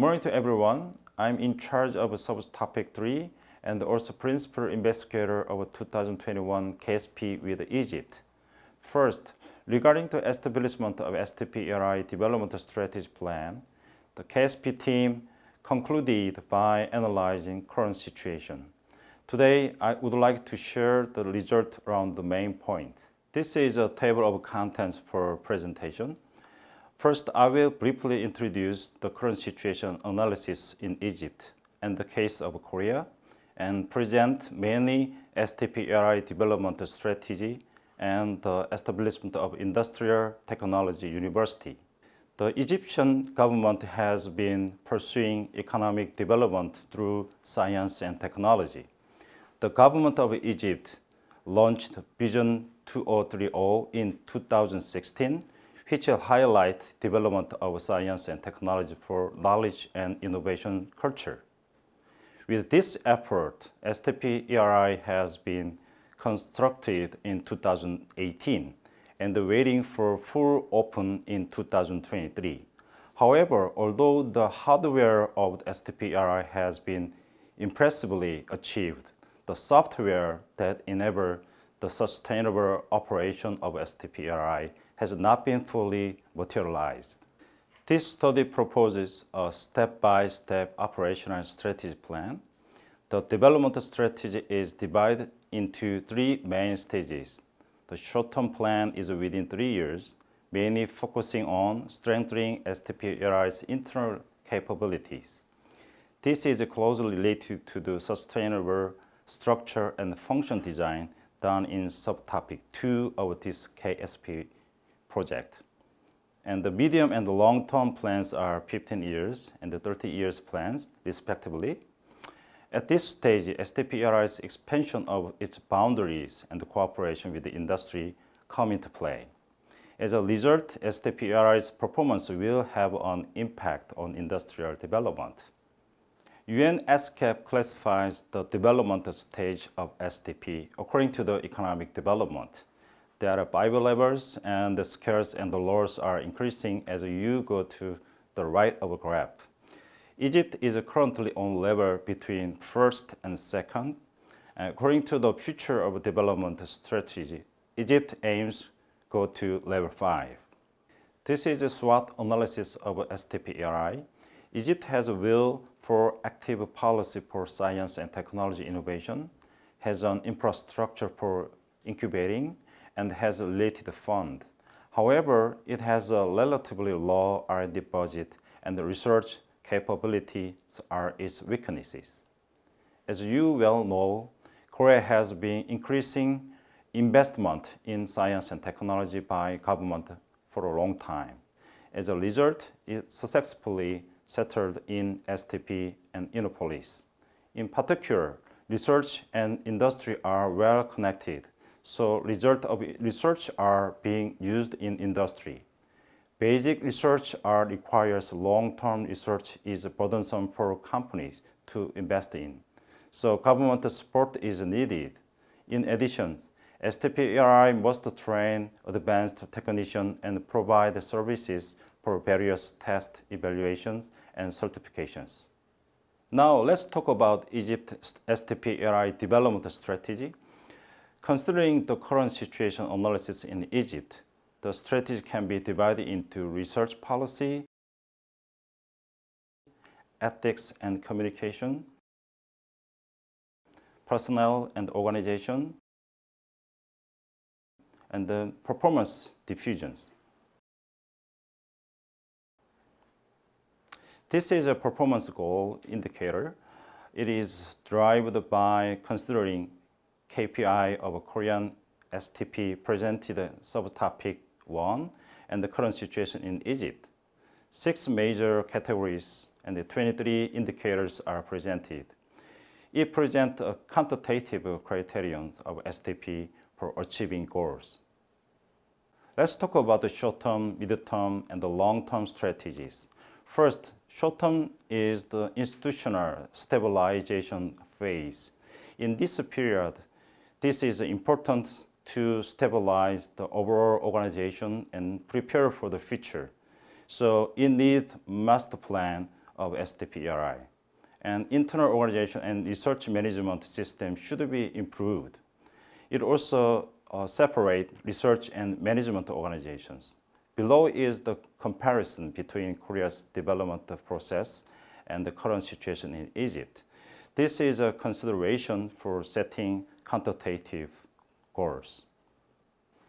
morning to everyone. I'm in charge of subtopic 3 and also principal investigator of 2021 KSP with Egypt. First, regarding the establishment of STP-ERI development strategy plan, the KSP team concluded by analyzing current situation. Today, I would like to share the result around the main point. This is a table of contents for presentation. First, I will briefly introduce the current situation analysis in Egypt and the case of Korea, and present mainly STP-ERI development strategy and the establishment of Industrial Technology University. The Egyptian government has been pursuing economic development through science and technology. The government of Egypt launched Vision 2030 in 2016, which will highlight development of science and technology for knowledge and innovation culture. With this effort, STP-ERI has been constructed in 2018 and waiting for full open in 2023. However, although the hardware of the STP-ERI has been impressively achieved, the software that enables the sustainable operation of STP-ERI has not been fully materialized. This study proposes a step-by-step operational strategy plan. The development strategy is divided into 3 main stages. The short-term plan is within 3 years, mainly focusing on strengthening STP-ERI's internal capabilities. This is closely related to the sustainable structure and function design done in subtopic 2 of this KSP project. And the medium and the long-term plans are 15 years and the 30 years plans, respectively. At this stage, STP-ERI's expansion of its boundaries and the cooperation with the industry come into play. As a result, STP-ERI's performance will have an impact on industrial development. UNESCAP classifies the development stage of STP according to the economic development. There are 5 levels, and the scales and the laws are increasing as you go to the right of a graph. Egypt is currently on level between first and second. According to the future of development strategy, Egypt aims go to level 5. This is a SWOT analysis of STP-ERI. Egypt has a will for active policy for science and technology innovation, has an infrastructure for incubating, and has a related fund. However, it has a relatively low R&D budget, and the research capabilities are its weaknesses. As you well know, Korea has been increasing investment in science and technology by government for a long time. As a result, it successfully settled in STP and Innopolis. In particular, research and industry are well connected, so results of research are being used in industry. Basic research requires long-term research is burdensome for companies to invest in, so government support is needed. In addition, STP-ERI must train advanced technicians and provide services for various test evaluations and certifications. Now let's talk about Egypt's STP-ERI development strategy. Considering the current situation analysis in Egypt, the strategy can be divided into research policy, ethics and communication, personnel and organization, and the performance diffusions. This is a performance goal indicator. It is derived by considering KPI of a Korean STP presented subtopic 1 and the current situation in Egypt. 6 major categories and the 23 indicators are presented. It presents a quantitative criterion of STP for achieving goals. Let's talk about the short-term, mid-term, and the long-term strategies. First, short-term is the institutional stabilization phase. In this period, this is important to stabilize the overall organization and prepare for the future. So it needs master plan, of STP-ERI. And internal organization and research management system should be improved. It also separates research and management organizations. Below is the comparison between Korea's development process and the current situation in Egypt. This is a consideration for setting quantitative goals.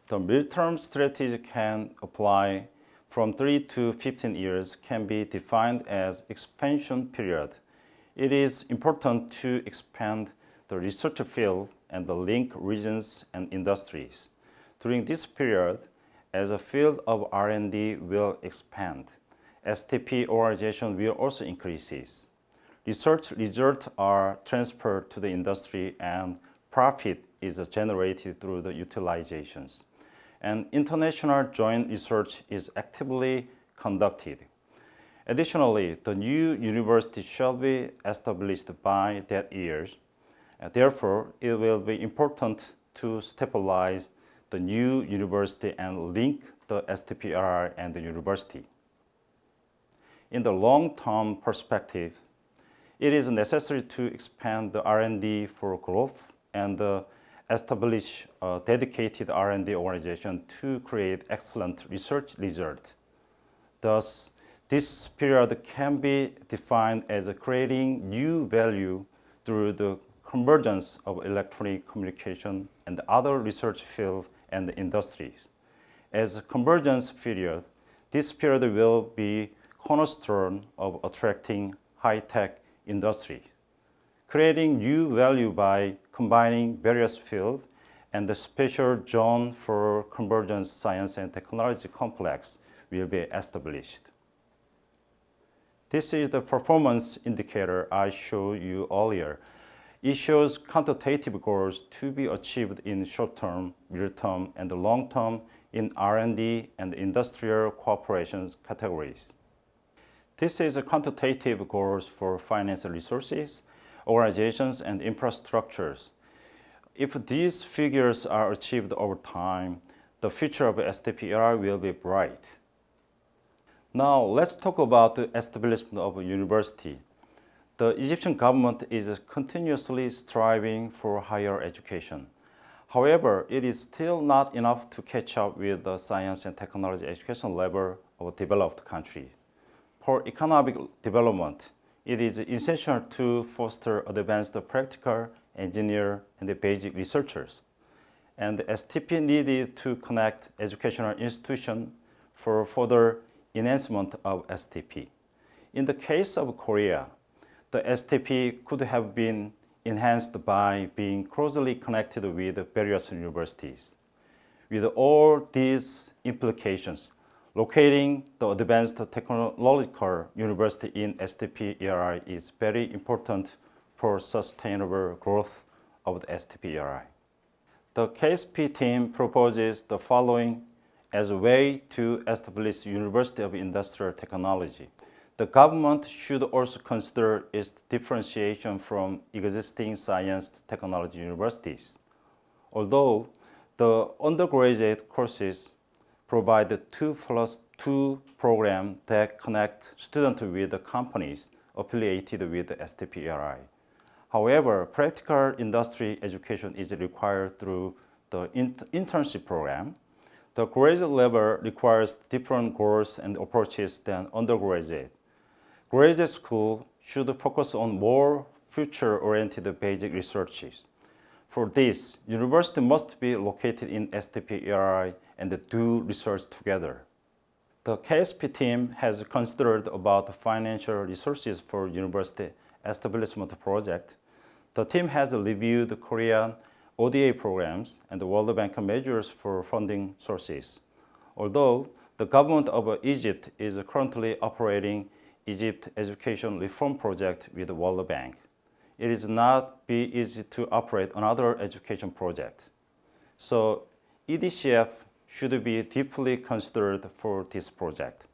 The midterm strategy can apply from 3 to 15 years can be defined as expansion period. It is important to expand the research field and the link regions and industries. During this period, as a field of R&D will expand, STP organization will also increase. Research results are transferred to the industry and profit is generated through the utilizations. And international joint research is actively conducted. Additionally, the new university shall be established by that year. Therefore, it will be important to stabilize the new university and link the STP-ERI and the university. In the long-term perspective, it is necessary to expand the R&D for growth and establish a dedicated R&D organization to create excellent research results. Thus, this period can be defined as creating new value through the convergence of electronic communication and other research fields and industries. As a convergence period, this period will be cornerstone of attracting high-tech industry, creating new value by combining various fields, and the special zone for convergence science and technology complex will be established. This is the performance indicator I showed you earlier. It shows quantitative goals to be achieved in short-term, middle-term, and long-term in R&D and industrial cooperation categories. This is a quantitative goals for financial resources, organizations, and infrastructures. If these figures are achieved over time, the future of STP-ERI will be bright. Now, let's talk about the establishment of a university. The Egyptian government is continuously striving for higher education. However, it is still not enough to catch up with the science and technology education level of a developed country. For economic development, it is essential to foster advanced practical, engineer, and basic researchers. And STP needed to connect educational institutions for further enhancement of STP. In the case of Korea, the STP could have been enhanced by being closely connected with various universities. With all these implications, locating the advanced technological university in STP-ERI is very important for sustainable growth of the STP-ERI. The KSP team proposes the following as a way to establish University of Industrial Technology. The government should also consider its differentiation from existing science technology universities. Although the undergraduate courses provide the 2+2 program that connect students with the companies affiliated with the STP-ERI. However, practical industry education is required through the internship program. The graduate level requires different goals and approaches than undergraduate. Graduate school should focus on more future-oriented basic researches. For this, university must be located in STP-ERI and do research together. The KSP team has considered about financial resources for university establishment project. The team has reviewed the Korean ODA programs and the World Bank measures for funding sources. Although the government of Egypt is currently operating Egypt Education Reform Project with the World Bank, it is not be easy to operate another education project. So EDCF should be deeply considered for this project,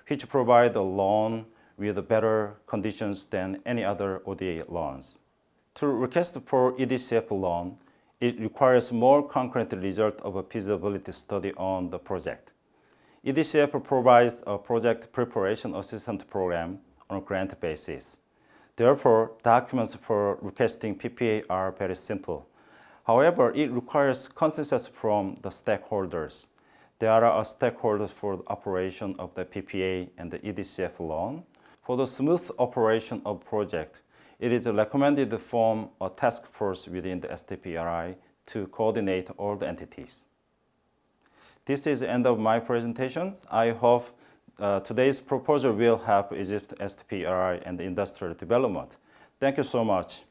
which provide a loan with better conditions than any other ODA loans. To request for EDCF loan, it requires more concrete result of a feasibility study on the project. EDCF provides a project preparation assistance program on a grant basis. Therefore, documents for requesting PPA are very simple. However, it requires consensus from the stakeholders. There are stakeholders for the operation of the PPA and the EDCF loan. For the smooth operation of project, it is recommended to form a task force within the STPRI to coordinate all the entities. This is the end of my presentation. I hope today's proposal will help Egypt STPRI and industrial development. Thank you so much.